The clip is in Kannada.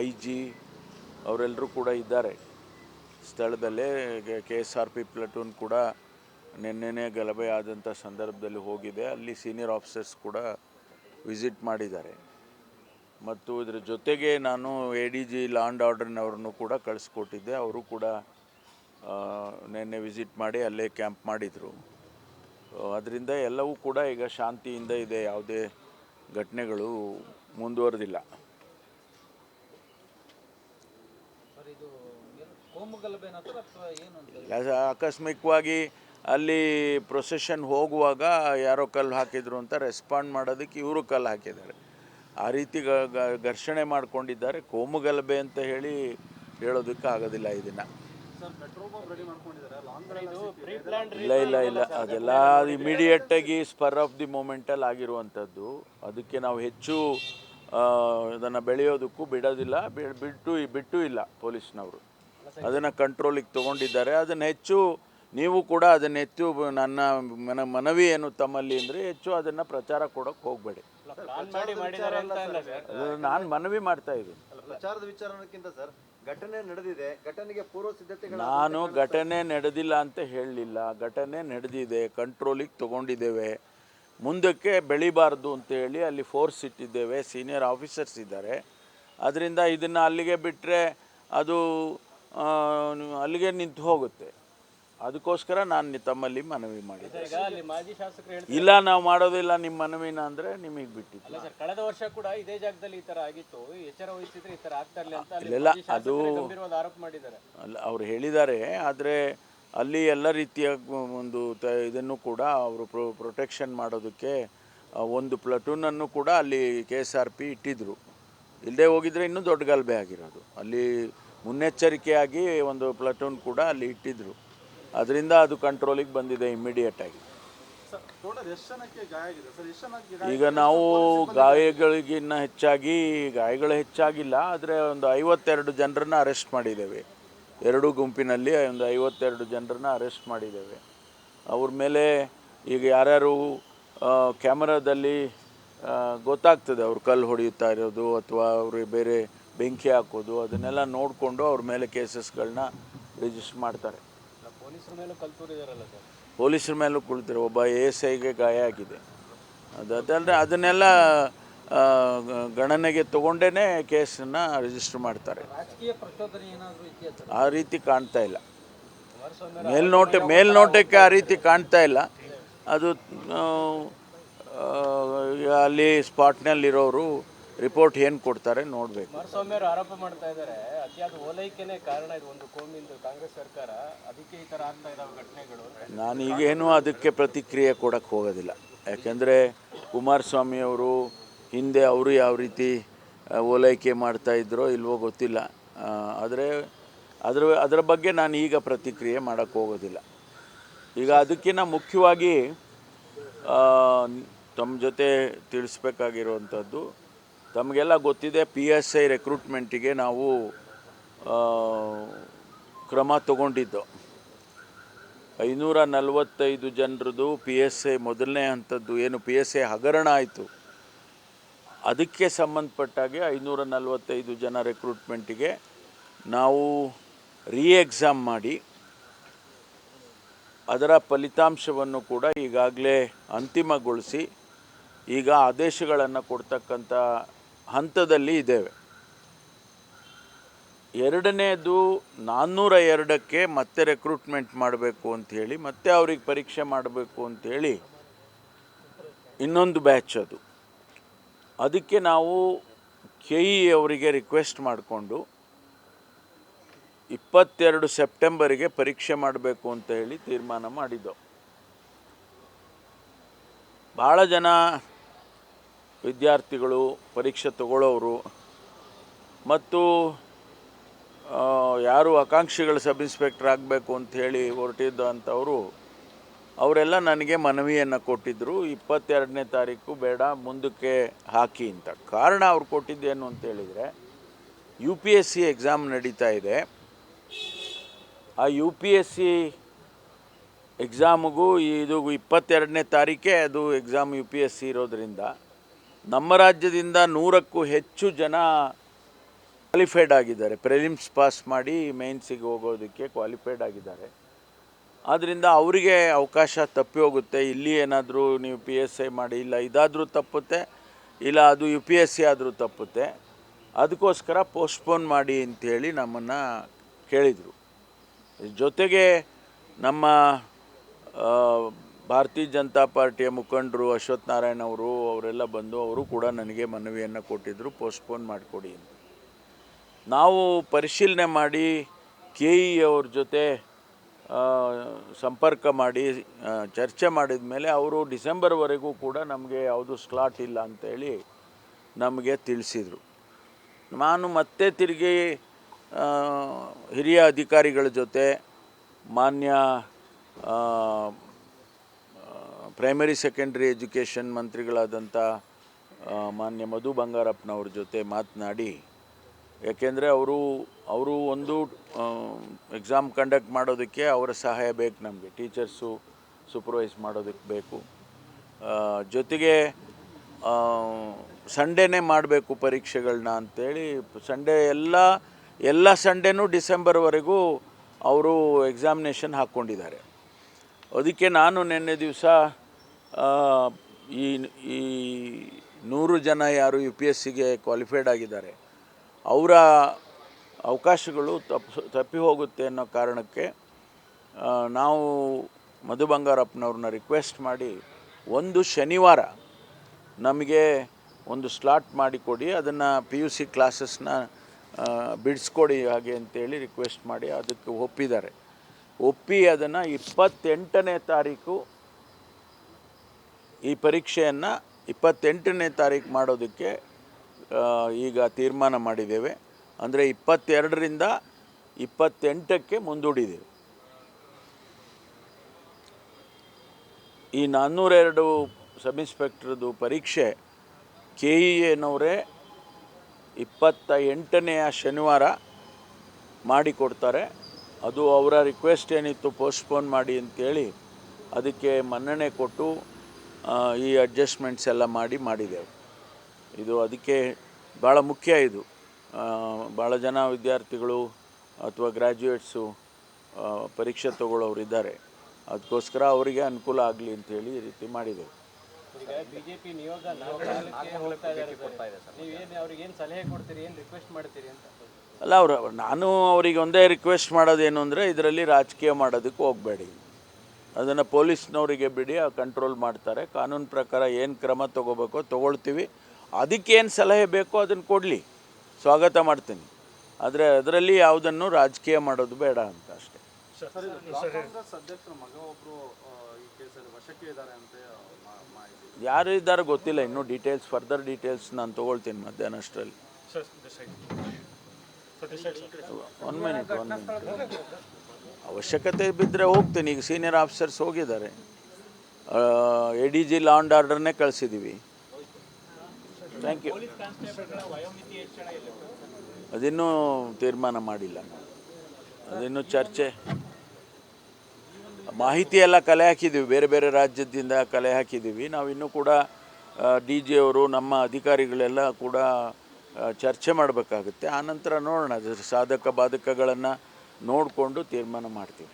IG ಅವರೆಲ್ಲರೂ ಕೂಡ ಇದ್ದಾರೆ ಸ್ಥಳದಲ್ಲೇ. KSRP ಪ್ಲಟೂನ್ ಕೂಡ ನಿನ್ನೆನೇ ಗಲಭೆ ಆದಂಥ ಸಂದರ್ಭದಲ್ಲಿ ಹೋಗಿದೆ. ಅಲ್ಲಿ ಸೀನಿಯರ್ ಆಫೀಸರ್ಸ್ ಕೂಡ ವಿಸಿಟ್ ಮಾಡಿದ್ದಾರೆ. ಮತ್ತು ಇದರ ಜೊತೆಗೆ ನಾನು ADG ಲಾ ಆ್ಯಂಡ್ ಆರ್ಡರ್ನವ್ರನ್ನು ಕೂಡ ಕಳಿಸ್ಕೊಟ್ಟಿದ್ದೆ. ಅವರು ಕೂಡ ನಿನ್ನೆ ವಿಸಿಟ್ ಮಾಡಿ ಅಲ್ಲೇ ಕ್ಯಾಂಪ್ ಮಾಡಿದರು. ಅದರಿಂದ ಎಲ್ಲವೂ ಕೂಡ ಈಗ ಶಾಂತಿಯಿಂದ ಇದೆ, ಯಾವುದೇ ಘಟನೆಗಳು ಮುಂದುವರೆದಿಲ್ಲ. ಆಕಸ್ಮಿಕವಾಗಿ ಅಲ್ಲಿ ಪ್ರೊಸೆಷನ್ ಹೋಗುವಾಗ ಯಾರೋ ಕಲ್ಲು ಹಾಕಿದ್ರು ಅಂತ ರೆಸ್ಪಾಂಡ್ ಮಾಡೋದಕ್ಕೆ ಇವರು ಕಲ್ಲು ಹಾಕಿದ್ದಾರೆ. ಆ ರೀತಿ ಘರ್ಷಣೆ ಮಾಡ್ಕೊಂಡಿದ್ದಾರೆ. ಕೋಮುಗಲಭೆ ಅಂತ ಹೇಳೋದಕ್ಕೆ ಆಗೋದಿಲ್ಲ ಇದನ್ನು. ಇಲ್ಲ ಅದೆಲ್ಲ ಇಮಿಡಿಯೇಟಾಗಿ ಸ್ಪರ್ ಆಫ್ ದಿ ಮೂಮೆಂಟಲ್ಲಿ ಆಗಿರುವಂಥದ್ದು. ಅದಕ್ಕೆ ನಾವು ಹೆಚ್ಚು ಅದನ್ನು ಬೆಳೆಯೋದಕ್ಕೂ ಬಿಡೋದಿಲ್ಲ, ಬಿಟ್ಟು ಇಲ್ಲ. ಪೊಲೀಸ್ನವರು ಅದನ್ನು ಕಂಟ್ರೋಲಿಗೆ ತೊಗೊಂಡಿದ್ದಾರೆ. ಅದನ್ನು ಹೆಚ್ಚು ನೀವು ಕೂಡ ಅದನ್ನು ಹೆಚ್ಚು ನನ್ನ ಮನವಿ ಏನು ತಮ್ಮಲ್ಲಿ ಅಂದರೆ ಹೆಚ್ಚು ಅದನ್ನು ಪ್ರಚಾರ ಕೊಡೋಕ್ಕೆ ಹೋಗಬೇಡಿ. ನಾನು ಮನವಿ ಮಾಡ್ತಾ ಇದ್ದೀನಿ. ಪ್ರಚಾರದ ವಿಚಾರಕ್ಕಿಂತ ಸರ್ ಘಟನೆ ನಡೆದಿದೆ, ಘಟನೆಗೆ ಪೂರ್ವ ಸಿದ್ಧತೆಗಳು. ನಾನು ಘಟನೆ ನಡೆದಿಲ್ಲ ಅಂತ ಹೇಳಲಿಲ್ಲ. ಘಟನೆ ನಡೆದಿದೆ, ಕಂಟ್ರೋಲಿಗೆ ತೊಗೊಂಡಿದ್ದೇವೆ. ಮುಂದಕ್ಕೆ ಬೆಳಿಬಾರ್ದು ಅಂತೇಳಿ ಅಲ್ಲಿ ಫೋರ್ಸ್ ಇಟ್ಟಿದ್ದೇವೆ, ಸೀನಿಯರ್ ಆಫೀಸರ್ಸ್ ಇದ್ದಾರೆ. ಅದರಿಂದ ಇದನ್ನು ಅಲ್ಲಿಗೆ ಬಿಟ್ಟರೆ ಅದು ಅಲ್ಲಿಗೆ ನಿಂತು ಹೋಗುತ್ತೆ. ಅದಕ್ಕೋಸ್ಕರ ನಾನು ತಮ್ಮಲ್ಲಿ ಮನವಿ ಮಾಡಿದ್ದೆ. ಇಲ್ಲ ನಾವು ಮಾಡೋದಿಲ್ಲ ನಿಮ್ಮ ಮನವಿನ ಅಂದರೆ ನಿಮಗೆ ಬಿಟ್ಟಿದ್ದು. ಕಳೆದ ವರ್ಷ ಕೂಡ ಇದೇ ಜಾಗದಲ್ಲಿ ಈ ಥರ ಆಗಿತ್ತು, ಎಚ್ಚರ ವಹಿಸಿದ್ರೆ ಈ ಥರ ಆಗ್ತಾ ಇರಲಿಲ್ಲ ಅಂತ ಇಲ್ಲ ಅದು ಆರೋಪ ಮಾಡಿದ್ದಾರೆ. ಅಲ್ಲ, ಅವ್ರು ಹೇಳಿದ್ದಾರೆ. ಆದರೆ ಅಲ್ಲಿ ಎಲ್ಲ ರೀತಿಯ ಒಂದು ಇದನ್ನು ಕೂಡ ಅವರು ಪ್ರೊಟೆಕ್ಷನ್ ಮಾಡೋದಕ್ಕೆ ಒಂದು ಪ್ಲಟೂನನ್ನು ಕೂಡ ಅಲ್ಲಿ KSRP ಇಟ್ಟಿದ್ದರು. ಇಲ್ಲದೆ ಹೋಗಿದ್ರೆ ಇನ್ನೂ ದೊಡ್ಡ ಗಲಭೆ ಆಗಿರೋದು. ಅಲ್ಲಿ ಮುನ್ನೆಚ್ಚರಿಕೆಯಾಗಿ ಒಂದು ಪ್ಲಟೂನ್ ಕೂಡ ಅಲ್ಲಿ ಇಟ್ಟಿದ್ದರು. ಅದರಿಂದ ಅದು ಕಂಟ್ರೋಲಿಗೆ ಬಂದಿದೆ ಇಮ್ಮಿಡಿಯೇಟಾಗಿ. ಈಗ ನಾವು ಗಾಯಗಳಿಗಿನ್ನ ಹೆಚ್ಚಾಗಿ ಗಾಯಗಳು ಹೆಚ್ಚಾಗಿಲ್ಲ, ಆದರೆ ಒಂದು 52 ಜನರನ್ನು ಅರೆಸ್ಟ್ ಮಾಡಿದ್ದೇವೆ. ಎರಡೂ ಗುಂಪಿನಲ್ಲಿ ಒಂದು 52 ಜನರನ್ನು ಅರೆಸ್ಟ್ ಮಾಡಿದ್ದೇವೆ. ಅವ್ರ ಮೇಲೆ ಈಗ ಯಾರ್ಯಾರು ಕ್ಯಾಮರಾದಲ್ಲಿ ಗೊತ್ತಾಗ್ತದೆ ಅವ್ರು ಕಲ್ಲು ಹೊಡೆಯುತ್ತಾ ಇರೋದು ಅಥವಾ ಅವ್ರಿಗೆ ಬೇರೆ ಬೆಂಕಿ ಹಾಕೋದು, ಅದನ್ನೆಲ್ಲ ನೋಡಿಕೊಂಡು ಅವ್ರ ಮೇಲೆ ಕೇಸಸ್ಗಳನ್ನ ರಿಜಿಸ್ಟರ್ ಮಾಡ್ತಾರೆ. ಪೊಲೀಸರ ಮೇಲೂ ಕುಳಿತಾರೆ. ಒಬ್ಬ ASIಗೆ ಗಾಯ ಆಗಿದೆ. ಅದಲ್ಲದೆ ಅದನ್ನೆಲ್ಲ ಗಣನೆಗೆ ತಗೊಂಡೇ ಕೇಸನ್ನು ರಿಜಿಸ್ಟರ್ ಮಾಡ್ತಾರೆ. ಆ ರೀತಿ ಕಾಣ್ತಾ ಇಲ್ಲ. ಮೇಲ್ನೋಟಕ್ಕೆ ಆ ರೀತಿ ಕಾಣ್ತಾ ಇಲ್ಲ. ಅದು ಅಲ್ಲಿ ಸ್ಪಾಟ್ನಲ್ಲಿರೋರು ರಿಪೋರ್ಟ್ ಏನು ಕೊಡ್ತಾರೆ ನೋಡಬೇಕು. ಕುಮಾರಸ್ವಾಮಿ ಅವರು ಆರೋಪ ಮಾಡ್ತಾ ಇದ್ದಾರೆ, ಅತಿಯಾದ ಓಲೈಕೆನೇ ಕಾರಣ ಇದು, ಒಂದು ಕೋಮಿಂದು ಕಾಂಗ್ರೆಸ್ ಸರ್ಕಾರ, ಅದಕ್ಕೆ ಈ ಥರ ಆಗ್ತಾ ಇದ್ದಾವೆ ಘಟನೆಗಳು. ನಾನು ಈಗೇನು ಅದಕ್ಕೆ ಪ್ರತಿಕ್ರಿಯೆ ಕೊಡೋಕ್ಕೆ ಹೋಗೋದಿಲ್ಲ. ಯಾಕೆಂದರೆ ಕುಮಾರಸ್ವಾಮಿಯವರು ಹಿಂದೆ ಅವರು ಯಾವ ರೀತಿ ಓಲೈಕೆ ಮಾಡ್ತಾಯಿದ್ರೋ ಇಲ್ವೋ ಗೊತ್ತಿಲ್ಲ. ಆದರೆ ಅದರ ಬಗ್ಗೆ ನಾನು ಈಗ ಪ್ರತಿಕ್ರಿಯೆ ಮಾಡೋಕ್ಕೆ ಹೋಗೋದಿಲ್ಲ. ಈಗ ಅದಕ್ಕಿಂತ ಮುಖ್ಯವಾಗಿ ತಮ್ಮ ಜೊತೆ ತಿಳಿಸ್ಬೇಕಾಗಿರುವಂಥದ್ದು, ತಮಗೆಲ್ಲ ಗೊತ್ತಿದೆ PSI ರೆಕ್ರೂಟ್ಮೆಂಟಿಗೆ ನಾವು ಕ್ರಮ ತಗೊಂಡಿದ್ದು. 545 ಜನರದು PSI ಮೊದಲನೇ ಹಂತದ್ದು ಏನು PSI ಹಗರಣ ಆಯಿತು, ಅದಕ್ಕೆ ಸಂಬಂಧಪಟ್ಟಾಗೆ 545 ಜನ ರೆಕ್ರೂಟ್ಮೆಂಟಿಗೆ ನಾವು ಎಕ್ಸಾಮ್ ಮಾಡಿ ಅದರ ಫಲಿತಾಂಶವನ್ನು ಕೂಡ ಈಗಾಗಲೇ ಅಂತಿಮಗೊಳಿಸಿ ಈಗ ಆದೇಶಗಳನ್ನು ಕೊಡ್ತಕ್ಕಂಥ ಹಂತದಲ್ಲಿ ಇದ್ದೇವೆ. ಎರಡನೇದು 402ಕ್ಕೆ ಮತ್ತೆ ರೆಕ್ರೂಟ್ಮೆಂಟ್ ಮಾಡಬೇಕು ಅಂಥೇಳಿ, ಮತ್ತೆ ಅವ್ರಿಗೆ ಪರೀಕ್ಷೆ ಮಾಡಬೇಕು ಅಂಥೇಳಿ ಇನ್ನೊಂದು ಬ್ಯಾಚ್ ಅದು. ಅದಕ್ಕೆ ನಾವು KE ಅವರಿಗೆ ರಿಕ್ವೆಸ್ಟ್ ಮಾಡಿಕೊಂಡು 22 ಸೆಪ್ಟೆಂಬರಿಗೆ ಪರೀಕ್ಷೆ ಮಾಡಬೇಕು ಅಂತ ಹೇಳಿ ತೀರ್ಮಾನ ಮಾಡಿದ್ದೆವು. ಭಾಳ ಜನ ವಿದ್ಯಾರ್ಥಿಗಳು, ಪರೀಕ್ಷೆ ತಗೊಳ್ಳೋರು ಮತ್ತು ಯಾರು ಆಕಾಂಕ್ಷಿಗಳು ಸಬ್ ಇನ್ಸ್ಪೆಕ್ಟರ್ ಆಗಬೇಕು ಅಂಥೇಳಿ ಹೊರಟಿದ್ದಂಥವರು ಅವರೆಲ್ಲ ನನಗೆ ಮನವಿಯನ್ನು ಕೊಟ್ಟಿದ್ದರು, 22ನೇ ತಾರೀಕು ಬೇಡ ಮುಂದಕ್ಕೆ ಹಾಕಿ ಅಂತ. ಕಾರಣ ಅವ್ರು ಕೊಟ್ಟಿದ್ದೇನು ಅಂತೇಳಿದರೆ, UPSC ಎಕ್ಸಾಮ್ ನಡೀತಾ ಇದೆ. ಆ UPSC ಎಕ್ಸಾಮಿಗೂ ಇದು 22ನೇ ತಾರೀಕೆ ಅದು ಎಕ್ಸಾಮ್ UPSC ಇರೋದರಿಂದ ನಮ್ಮ ರಾಜ್ಯದಿಂದ 100ಕ್ಕೂ ಹೆಚ್ಚು ಜನ ಕ್ವಾಲಿಫೈಡ್ ಆಗಿದ್ದಾರೆ, ಪ್ರಿಲಿಮ್ಸ್ ಪಾಸ್ ಮಾಡಿ ಮೇನ್ಸಿಗೆ ಹೋಗೋದಕ್ಕೆ ಕ್ವಾಲಿಫೈಡ್ ಆಗಿದ್ದಾರೆ. ಆದ್ದರಿಂದ ಅವರಿಗೆ ಅವಕಾಶ ತಪ್ಪಿ ಹೋಗುತ್ತೆ. ಇಲ್ಲಿ ಏನಾದರೂ ನೀವು PSI ಮಾಡಿ, ಇಲ್ಲ ಇದಾದರೂ ತಪ್ಪುತ್ತೆ, ಇಲ್ಲ ಅದು UPSC ಆದರೂ ತಪ್ಪುತ್ತೆ, ಅದಕ್ಕೋಸ್ಕರ ಪೋಸ್ಟ್ಪೋನ್ ಮಾಡಿ ಅಂಥೇಳಿ ನಮ್ಮನ್ನು ಕೇಳಿದರು. ಜೊತೆಗೆ ನಮ್ಮ ಭಾರತೀಯ ಜನತಾ ಪಾರ್ಟಿಯ ಮುಖಂಡರು ಅಶ್ವಥ್ ನಾರಾಯಣ್ ಅವರು ಅವರೆಲ್ಲ ಬಂದು ಅವರು ಕೂಡ ನನಗೆ ಮನವಿಯನ್ನು ಕೊಟ್ಟಿದ್ದರು, ಪೋಸ್ಟ್ಪೋನ್ ಮಾಡಿಕೊಡಿ ಅಂತ. ನಾವು ಪರಿಶೀಲನೆ ಮಾಡಿ KE ಅವ್ರ ಜೊತೆ ಸಂಪರ್ಕ ಮಾಡಿ ಚರ್ಚೆ ಮಾಡಿದ ಮೇಲೆ ಅವರು ಡಿಸೆಂಬರ್ವರೆಗೂ ಕೂಡ ನಮಗೆ ಯಾವುದು ಸ್ಲಾಟ್ ಇಲ್ಲ ಅಂತೇಳಿ ನಮಗೆ ತಿಳಿಸಿದರು. ನಾನು ಮತ್ತೆ ತಿರುಗಿ ಹಿರಿಯ ಅಧಿಕಾರಿಗಳ ಜೊತೆ ಮಾನ್ಯ ಪ್ರೈಮರಿ ಸೆಕೆಂಡ್ರಿ ಎಜುಕೇಷನ್ ಮಂತ್ರಿಗಳಾದಂಥ ಮಾನ್ಯ ಮಧು ಬಂಗಾರಪ್ಪನವ್ರ ಜೊತೆ ಮಾತನಾಡಿ, ಯಾಕೆಂದರೆ ಅವರು ಒಂದು ಎಕ್ಸಾಮ್ ಕಂಡಕ್ಟ್ ಮಾಡೋದಕ್ಕೆ ಅವರ ಸಹಾಯ ಬೇಕು ನಮಗೆ, ಟೀಚರ್ಸು ಸೂಪರ್ವೈಸ್ ಮಾಡೋದಕ್ಕೆ ಬೇಕು. ಜೊತೆಗೆ ಸಂಡೇನೇ ಮಾಡಬೇಕು ಪರೀಕ್ಷೆಗಳನ್ನ ಅಂಥೇಳಿ ಸಂಡೇ ಎಲ್ಲ ಸಂಡೇನೂ ಡಿಸೆಂಬರ್ವರೆಗೂ ಅವರು ಎಕ್ಸಾಮಿನೇಷನ್ ಹಾಕ್ಕೊಂಡಿದ್ದಾರೆ. ಅದಕ್ಕೆ ನಾನು ನಿನ್ನೆ ದಿವಸ ಈ 100 ಜನ ಯಾರು UPSCಗೆ ಕ್ವಾಲಿಫೈಡ್ ಆಗಿದ್ದಾರೆ ಅವರ ಅವಕಾಶಗಳು ತಪ್ಪಿ ಹೋಗುತ್ತೆ ಅನ್ನೋ ಕಾರಣಕ್ಕೆ ನಾವು ಮಧು ಬಂಗಾರಪ್ಪನವ್ರನ್ನ ರಿಕ್ವೆಸ್ಟ್ ಮಾಡಿ ಒಂದು ಶನಿವಾರ ನಮಗೆ ಒಂದು ಸ್ಲಾಟ್ ಮಾಡಿಕೊಡಿ, ಅದನ್ನು PUC ಕ್ಲಾಸಸ್ನ ಬಿಡಿಸ್ಕೊಡಿ ಹಾಗೆ ಅಂತೇಳಿ ರಿಕ್ವೆಸ್ಟ್ ಮಾಡಿ ಅದಕ್ಕೆ ಒಪ್ಪಿ ಅದನ್ನು 28ನೇ ತಾರೀಕು ಈ ಪರೀಕ್ಷೆಯನ್ನು 28ನೇ ತಾರೀಕು ಮಾಡೋದಕ್ಕೆ ಈಗ ತೀರ್ಮಾನ ಮಾಡಿದ್ದೇವೆ. ಅಂದರೆ 22ರಿಂದ 28ಕ್ಕೆ ಮುಂದೂಡಿದ್ದೇವೆ. ಈ 402 ಸಬ್ ಇನ್ಸ್ಪೆಕ್ಟ್ರದ್ದು ಪರೀಕ್ಷೆ KEನವರೇ 28ನೇ ಶನಿವಾರ ಮಾಡಿಕೊಡ್ತಾರೆ. ಅದು ಅವರ ರಿಕ್ವೆಸ್ಟ್ ಏನಿತ್ತು ಪೋಸ್ಟ್ಪೋನ್ ಮಾಡಿ ಅಂತೇಳಿ ಅದಕ್ಕೆ ಮನ್ನಣೆ ಕೊಟ್ಟು ಈ ಅಡ್ಜಸ್ಟ್ಮೆಂಟ್ಸ್ ಎಲ್ಲ ಮಾಡಿದ್ದೇವೆ. ಇದು ಅದಕ್ಕೆ ಭಾಳ ಮುಖ್ಯ. ಇದು ಭಾಳ ಜನ ವಿದ್ಯಾರ್ಥಿಗಳು ಅಥವಾ ಗ್ರ್ಯಾಜುಯೇಟ್ಸು ಪರೀಕ್ಷೆ ತಗೊಳ್ಳೋರು ಇದ್ದಾರೆ, ಅದಕ್ಕೋಸ್ಕರ ಅವರಿಗೆ ಅನುಕೂಲ ಆಗಲಿ ಅಂಥೇಳಿ ಈ ರೀತಿ ಮಾಡಿದ್ದೇವೆ. ಈಗ BJP ನಿಯೋಗ 4 ಕಾಲಕ್ಕೆ ಹೋಗ್ತಾ ಇದ್ದಾರೆ, ನೀವೇನು ಅವ್ರಿಗೇನು ಸಲಹೆ ಕೊಡ್ತೀರಿ, ಏನು ರಿಕ್ವೆಸ್ಟ್ ಮಾಡ್ತೀರಿ ಅಂತ? ಅಲ್ಲ, ನಾನು ಅವರಿಗೆ ಒಂದೇ ರಿಕ್ವೆಸ್ಟ್ ಮಾಡೋದೇನು ಅಂದರೆ ಇದರಲ್ಲಿ ರಾಜಕೀಯ ಮಾಡೋದಕ್ಕೆ ಹೋಗಬೇಡಿ, ಅದನ್ನು ಪೊಲೀಸ್ನವರಿಗೆ ಬಿಡಿ, ಕಂಟ್ರೋಲ್ ಮಾಡ್ತಾರೆ. ಕಾನೂನು ಪ್ರಕಾರ ಏನು ಕ್ರಮ ತೊಗೋಬೇಕೋ ತೊಗೊಳ್ತೀವಿ, ಅದಕ್ಕೇನು ಸಲಹೆ ಬೇಕೋ ಅದನ್ನು ಕೊಡಲಿ, ಸ್ವಾಗತ ಮಾಡ್ತೀನಿ. ಆದರೆ ಅದರಲ್ಲಿ ಯಾವುದನ್ನು ರಾಜಕೀಯ ಮಾಡೋದು ಬೇಡ ಅಂತ ಅಷ್ಟೇ. ಯಾರು ಇದ್ದಾರೆ ಗೊತ್ತಿಲ್ಲ, ಇನ್ನೂ ಫರ್ದರ್ ಡೀಟೇಲ್ಸ್ ನಾನು ತೊಗೊಳ್ತೀನಿ ಮಧ್ಯಾಹ್ನ ಅಷ್ಟರಲ್ಲಿ. ಒನ್ ಮಿನಿಟ್ ಅವಶ್ಯಕತೆ ಬಿದ್ದರೆ ಹೋಗ್ತೀನಿ. ಈಗ ಸೀನಿಯರ್ ಆಫೀಸರ್ಸ್ ಹೋಗಿದ್ದಾರೆ, ADG ಲಾ ಆ್ಯಂಡ್ ಆರ್ಡರ್ನೇ ಕಳಿಸಿದ್ದೀವಿ. Thank you. ಅದಿನ್ನೂ ತೀರ್ಮಾನ ಮಾಡಿಲ್ಲ, ಅದಿನ್ನೂ ಚರ್ಚೆ. ಮಾಹಿತಿ ಎಲ್ಲ ಕಲೆ ಹಾಕಿದ್ದೀವಿ, ಬೇರೆ ಬೇರೆ ರಾಜ್ಯದಿಂದ ಕಲೆ ಹಾಕಿದ್ದೀವಿ. ನಾವಿನ್ನೂ ಕೂಡ DG ಅವರು ನಮ್ಮ ಅಧಿಕಾರಿಗಳೆಲ್ಲ ಕೂಡ ಚರ್ಚೆ ಮಾಡಬೇಕಾಗುತ್ತೆ. ಆನಂತರ ನೋಡೋಣ, ಸಾಧಕ ಬಾಧಕಗಳನ್ನು ನೋಡಿಕೊಂಡು ತೀರ್ಮಾನ ಮಾಡ್ತೀವಿ.